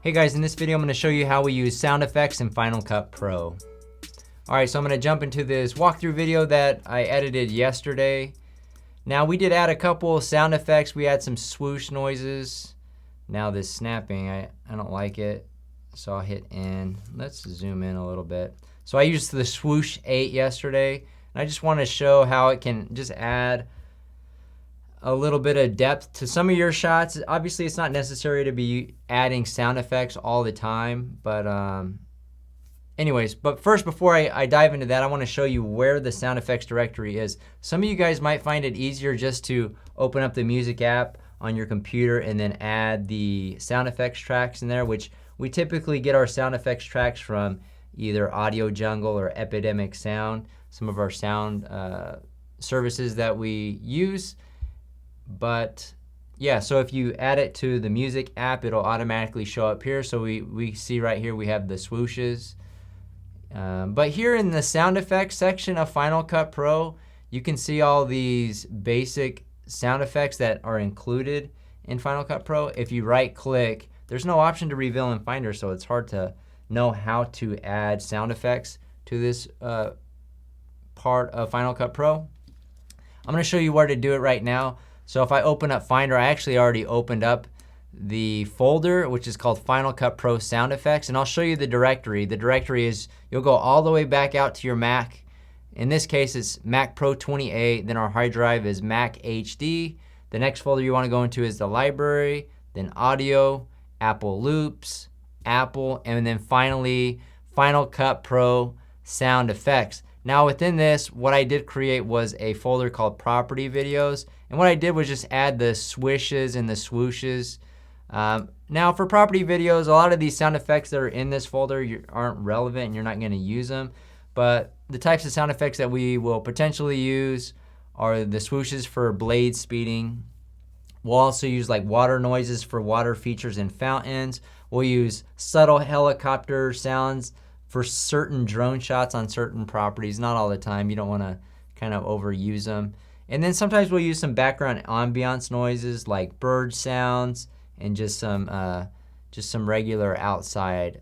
Hey guys, in this video I'm going to show you how we use sound effects in Final Cut Pro. Alright, so I'm going to jump into this walkthrough video that I edited yesterday. Now we did add a couple sound effects. We had some swoosh noises. Now this snapping, I don't like it, so I'll hit N. Let's zoom in a little bit. So I used the Swoosh 8 yesterday, and I just want to show how it can just add a little bit of depth to some of your shots. Obviously it's not necessary to be adding sound effects all the time, but anyways, but first before I dive into that, I want to show you where the sound effects directory is. Some of you guys might find it easier just to open up the music app on your computer and then add the sound effects tracks in there, which we typically get our sound effects tracks from either Audio Jungle or Epidemic Sound, some of our sound services that we use. But yeah, so if you add it to the music app, it'll automatically show up here. So we see right here we have the swooshes. But here in the sound effects section of Final Cut Pro, you can see all these basic sound effects that are included in Final Cut Pro. If you right click, there's no option to reveal in Finder, so it's hard to know how to add sound effects to this part of Final Cut Pro. I'm going to show you where to do it right now. So if I open up Finder, I actually already opened up the folder, which is called Final Cut Pro Sound Effects, and I'll show you the directory. The directory is, you'll go all the way back out to your Mac. In this case, it's Mac Pro 28, then our hard drive is Mac HD. The next folder you want to go into is the library, then audio, Apple Loops, Apple, and then finally Final Cut Pro Sound Effects. Now within this, what I did create was a folder called Property Videos, and what I did was just add the swishes and the swooshes. Now for property videos, a lot of these sound effects that are in this folder aren't relevant and you're not going to use them, but the types of sound effects that we will potentially use are the swooshes for blade speeding. We'll also use like water noises for water features and fountains. We'll use subtle helicopter sounds for certain drone shots on certain properties, not all the time. You don't want to kind of overuse them. And then sometimes we'll use some background ambiance noises like bird sounds and just some regular outside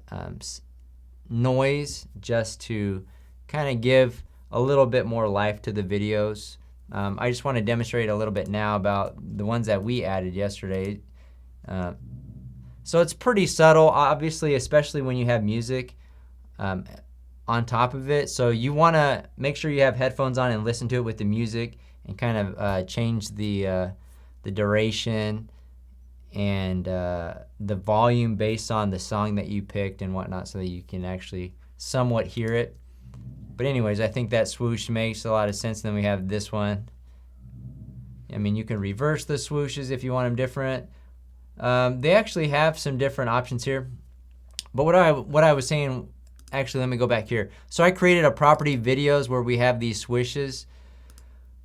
noise, just to kind of give a little bit more life to the videos. I just want to demonstrate a little bit now about the ones that we added yesterday. So it's pretty subtle, obviously, especially when you have music on top of it. So you want to make sure you have headphones on and listen to it with the music, and kind of change the duration and the volume based on the song that you picked and whatnot, so that you can actually somewhat hear it. But anyways, I think that swoosh makes a lot of sense. Then we have this one. I mean, you can reverse the swooshes if you want them different. They actually have some different options here. But what I was saying, actually, let me go back here. So I created a property videos where we have these swishes.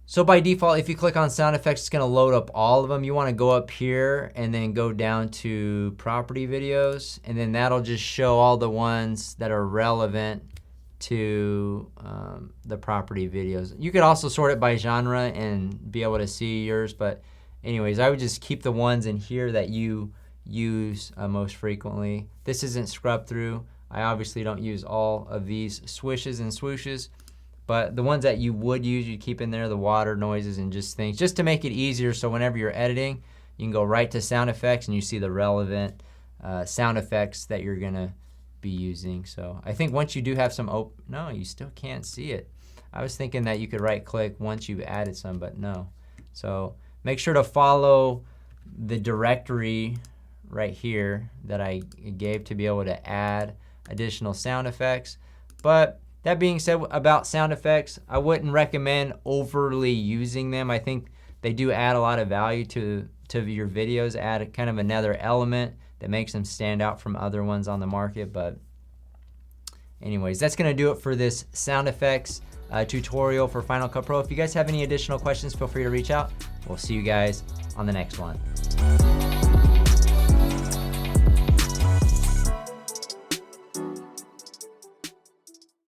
So by default, if you click on sound effects, it's going to load up all of them. You want to go up here and then go down to property videos, and then that'll just show all the ones that are relevant to the property videos. You could also sort it by genre and be able to see yours, but anyways, I would just keep the ones in here that you use most frequently. This isn't scrubbed through. I obviously don't use all of these swishes and swooshes, but the ones that you would use, you keep in there, the water noises and just things, just to make it easier, so whenever you're editing, you can go right to sound effects and you see the relevant sound effects that you're gonna be using. So I think once you do have some no, you still can't see it. I was thinking that you could right click once you've added some, but no. So make sure to follow the directory right here that I gave to be able to add additional sound effects. But that being said, about sound effects, I wouldn't recommend overly using them. I think they do add a lot of value to your videos, add kind of another element that makes them stand out from other ones on the market. But anyways, that's going to do it for this sound effects tutorial for Final Cut Pro. If you guys have any additional questions, feel free to reach out. We'll see you guys on the next one.